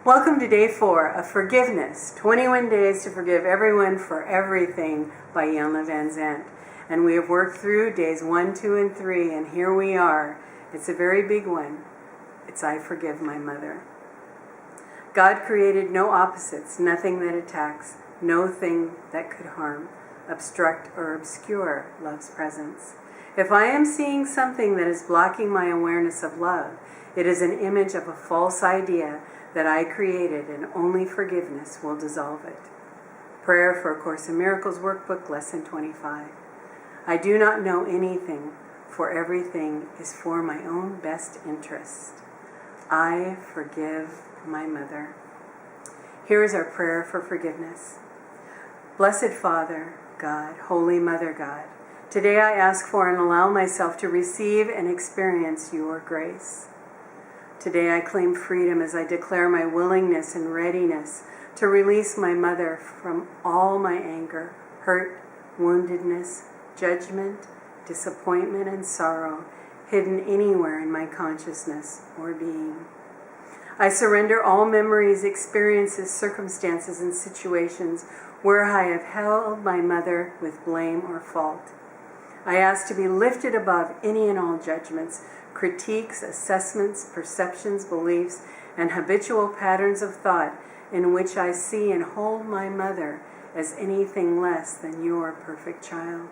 Welcome to day 4 of Forgiveness, 21 Days to Forgive Everyone for Everything by Iyanla Vanzant. And we have worked through days 1, 2, and 3, and here we are. It's a very big one. It's I forgive my mother. God created no opposites, nothing that attacks, no thing that could harm, obstruct, or obscure love's presence. If I am seeing something that is blocking my awareness of love, it is an image of a false idea that I created, and only forgiveness will dissolve it. Prayer for A Course in Miracles Workbook, Lesson 25. I do not know anything, for everything is for my own best interest. I forgive my mother. Here is our prayer for forgiveness. Blessed Father, God, Holy Mother God, today I ask for and allow myself to receive and experience your grace. Today I claim freedom as I declare my willingness and readiness to release my mother from all my anger, hurt, woundedness, judgment, disappointment, and sorrow hidden anywhere in my consciousness or being. I surrender all memories, experiences, circumstances, and situations where I have held my mother with blame or fault. I ask to be lifted above any and all judgments, critiques, assessments, perceptions, beliefs, and habitual patterns of thought in which I see and hold my mother as anything less than your perfect child.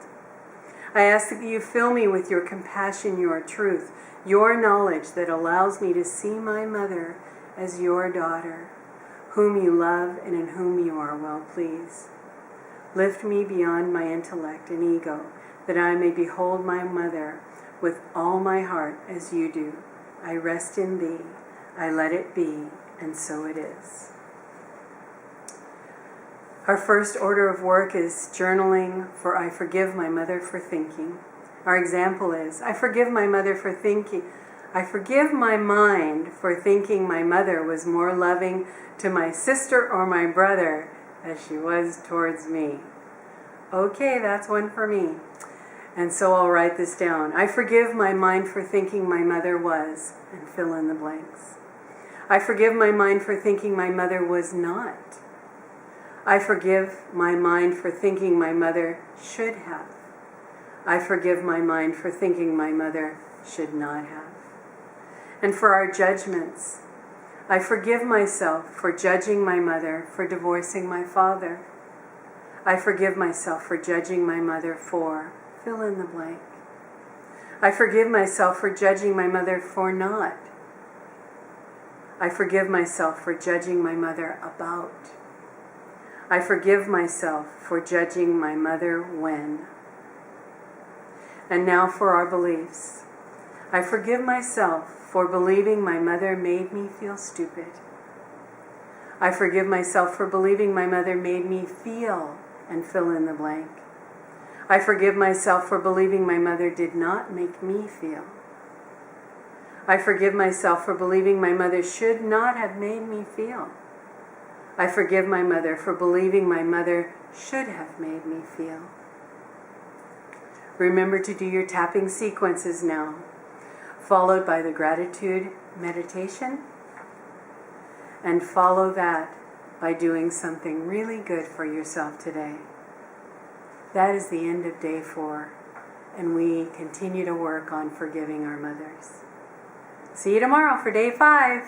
I ask that you fill me with your compassion, your truth, your knowledge that allows me to see my mother as your daughter, whom you love and in whom you are well pleased. Lift me beyond my intellect and ego, that I may behold my mother with all my heart as you do. I rest in thee, I let it be, and so it is. Our first order of work is journaling for I forgive my mother for thinking. Our example is, I forgive my mind for thinking my mother was more loving to my sister or my brother as she was towards me. Okay, that's one for me. And so I'll write this down. I forgive my mind for thinking my mother was, and fill in the blanks. I forgive my mind for thinking my mother was not. I forgive my mind for thinking my mother should have. I forgive my mind for thinking my mother should not have. And for our judgments, I forgive myself for judging my mother for divorcing my father. I forgive myself for judging my mother for fill in the blank. I forgive myself for judging my mother for not. I forgive myself for judging my mother about. I forgive myself for judging my mother when. And now for our beliefs. I forgive myself for believing my mother made me feel stupid. I forgive myself for believing my mother made me feel and fill in the blank. I forgive myself for believing my mother did not make me feel. I forgive myself for believing my mother should not have made me feel. I forgive my mother for believing my mother should have made me feel. Remember to do your tapping sequences now, followed by the gratitude meditation, and follow that by doing something really good for yourself today. That is the end of day 4, and we continue to work on forgiving our mothers. See you tomorrow for day 5.